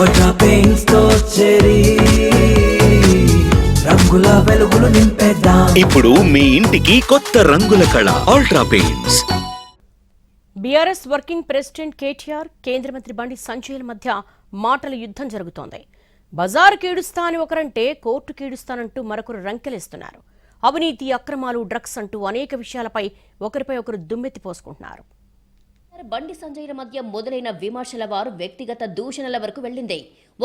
Ultra paints తో చెరి రంగుల వెలుగులు నింపేద్దాం. ఇప్పుడు మీ ఇంటికి కొత్త రంగుల కళ ultra paints. BRS working president KTR కేంద్ర మంత్రి బండి సంజయ్ల మధ్య మాటల యుద్ధం జరుగుతోంది. బజారు కీడుస్తా అని ఒకరంటే కోర్టు కీడుస్తానంటూ మరొకరు రంకెలేస్తున్నారు. అవినీతి, అక్రమాలు, డ్రగ్స్ అంటూ అనేక విషయాలపై ఒకరిపై ఒకరు దుమ్మెత్తి పోసుకుంటున్నారు. బండి సంజయ్ల మధ్య మొదలైన విమర్శల వారు వ్యక్తిగత దూషణల వరకు వెళ్లింది.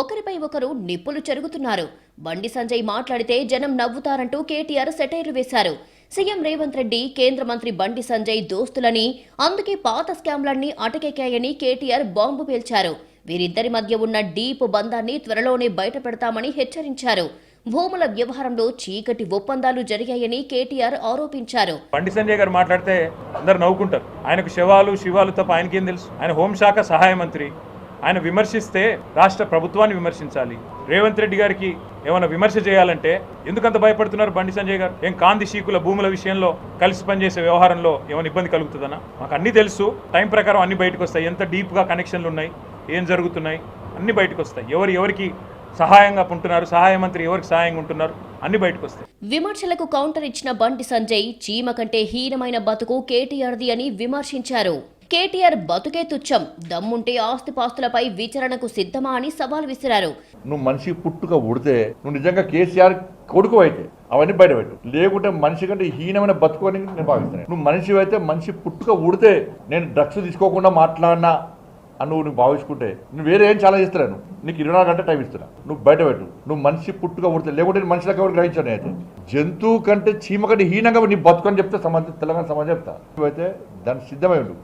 ఒకరిపై ఒకరు నిప్పులు చెరుగుతున్నారు. బండి సంజయ్ మాట్లాడితే జనం నవ్వుతారంటూ కేటీఆర్ సెటైర్లు వేశారు. సీఎం రేవంత్ రెడ్డి, కేంద్ర మంత్రి బండి సంజయ్ దోస్తులని, అందుకే పాత స్కామ్లన్నీ అటకెక్కాయని కేటీఆర్ బాంబు పేల్చారు. వీరిద్దరి మధ్య ఉన్న డీప్ బంధాన్ని త్వరలోనే బయటపెడతామని హెచ్చరించారు. భూముల వ్యవహారంలో చీకటి ఒప్పందాలు జరిగాయని కేటీఆర్ ఆరోపించారు. బండి సంజయ్ గారు మాట్లాడితే అందరు నవ్వుకుంటారు. ఆయనకు శివాలు తప్ప ఆయనకేం తెలుసు? ఆయన హోంశాఖ సహాయ మంత్రి. ఆయన విమర్శిస్తే రాష్ట్ర ప్రభుత్వాన్ని విమర్శించాలి. రేవంత్ రెడ్డి గారికి ఏమైనా విమర్శ చేయాలంటే ఎందుకంత భయపడుతున్నారు బండి సంజయ్ గారు? ఏం కాంది శీకుల భూముల విషయంలో కలిసి పనిచేసే వ్యవహారంలో ఏమైనా ఇబ్బంది కలుగుతుందన్నా? మాకు అన్ని తెలుసు. టైం ప్రకారం అన్ని బయటకు వస్తాయి. ఎంత డీప్గా కనెక్షన్లు ఉన్నాయి, ఏం జరుగుతున్నాయి, అన్ని బయటకు వస్తాయి. ఎవరికి సహాయంగా ఉంటున్నారు, సహాయ మంత్రి ఎవరికి సహాయంగా ఉంటున్నారు, అన్ని బయటకు వస్తాయి. విమర్శలకు కౌంటర్ ఇచ్చిన బండి సంజయ్ చీమ కంటే హీనమైన బతుకు కేటీఆర్ది అని విమర్శించారు. కేటీఆర్ బతుకే తుచ్చం, దమ్ముంటే ఆస్తిపాస్తులపై విచారణకు సిద్ధమా అని సవాల్ విసిరారు. నువ్వు మనిషి పుట్టుక ఉడితే నువ్వు నిజంగా కేసీఆర్ కొడుకు అయితే అవన్నీ బయటపెట్టు. లేకుంటే మనిషి కంటే హీనమైన బతుకు అని నేను భావిస్తున్నాను. నువ్వు మనిషి అయితే మనిషి పుట్టుక ఉడితే నేను డ్రగ్స్ తీసుకోకుండా మాట్లాడినా అని నువ్వు భావించుకుంటే నువ్వు వేరే ఏం చాలా చేస్తున్నాను. నీకు 24 గంటల టైం ఇస్తున్నా, నువ్వు బయటపెట్టు. నువ్వు మనిషి పుట్టుక ఉడితే, లేకుంటే మనుషులకు ఎవరు గ్రహించాను అయితే జంతువు కంటే చీమ కంటే హీనంగా నీ బతుకు అని చెప్తే తెలంగాణ సమాజం చెప్తా. నువ్వైతే దానికి సిద్ధమై ఉండు.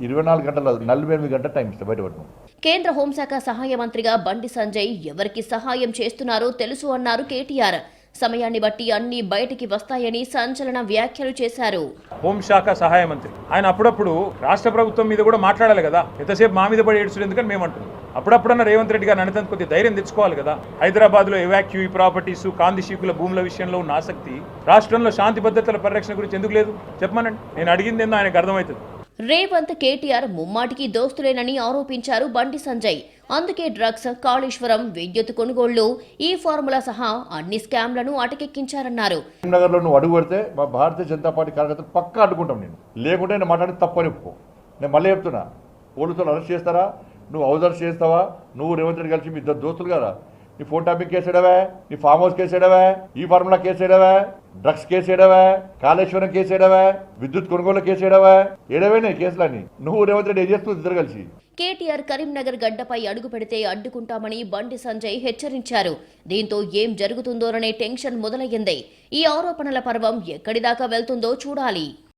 24 గంటల 48 గంటల టైం ఇస్తా, బయటపడు. కేంద్ర హోంశాఖ సహాయ మంత్రిగా బండి సంజయ్ ఎవరికి సహాయం చేస్తున్నారో తెలుసు అన్నారు కేటీఆర్. సమయాన్ని బట్టి అన్ని బయటికి వస్తాయని సంచలన వ్యాఖ్యలు చేశారు. హోంశాఖ సహాయ మంత్రి ఆయన అప్పుడప్పుడు రాష్ట్ర ప్రభుత్వం మీద కూడా మాట్లాడాలి కదా. ఎంతసేపు మా మీద పడి ఏడ్చుడు ఎందుకని మేము అంటున్నాం. అప్పుడప్పుడన్నా రేవంత్ రెడ్డి గారు అనంత కొద్ది ధైర్యం తెచ్చుకోవాలి కదా. హైదరాబాద్లో ఎవాక్యూ ప్రాపర్టీస్, కాంది శీకుల భూముల విషయంలో ఉన్న ఆసక్తి రాష్ట్రంలో శాంతి భద్రతల పరిరక్షణ గురించి ఎందుకు లేదు చెప్పమనండి. నేను అడిగింది ఏందో ఆయనకు అర్థమవుతుంది. రేవంత్, కేటీఆర్ ముమ్మాటికి దోస్తులేనని ఆరోపించారు బండి సంజయ్. అందుకే డ్రగ్స్, కాళేశ్వరం, విద్యుత్ కొనుగోళ్లు, ఈ ఫార్ములా సహా అన్ని స్కామ్లను అటకెక్కించారన్నారు. నగర్లో నువ్వు అడుగు పెడితే మా భారతీయ జనతా పార్టీ కార్యకర్తలు పక్కా అడ్డుకుంటాం. నేను లేకుంటే నేను మాట్లాడి తప్పని ఒప్పుకో. నేను మళ్ళీ చెప్తున్నా, పోలీసులు అరెస్ట్ చేస్తారా, నువ్వు హౌస్ అరెస్ట్ చేస్తావా? నువ్వు రేవంత్ రెడ్డి కలిసి మీ ఇద్దరు దోస్తులు కదా. నీ ఫోన్ ట్యాపింగ్ కేసు ఏడవా, నీ ఫామ్ హౌస్ కేసు ఏడవా, ఈ ఫార్ములా కేసు ఏడవా, డ్రగ్స్ కేసు ఏడవా, కాళేశ్వరం కేసు ఏడవా, విద్యుత్ కొనుగోలు కేసు ఏడవా, ఏడవేనే కేసులని. నువ్వు రేవంత్ రెడ్డి ఏం చేస్తూ ఇద్దరు కలిసి. కేటీఆర్ కరీంనగర్ గడ్డపై అడుగు పెడితే అడ్డుకుంటామని బండి సంజయ్ హెచ్చరించారు. దీంతో ఏం జరుగుతుందోననే టెన్షన్ మొదలయ్యింది. ఈ ఆరోపణల పర్వం ఎక్కడిదాకా వెళ్తుందో చూడాలి.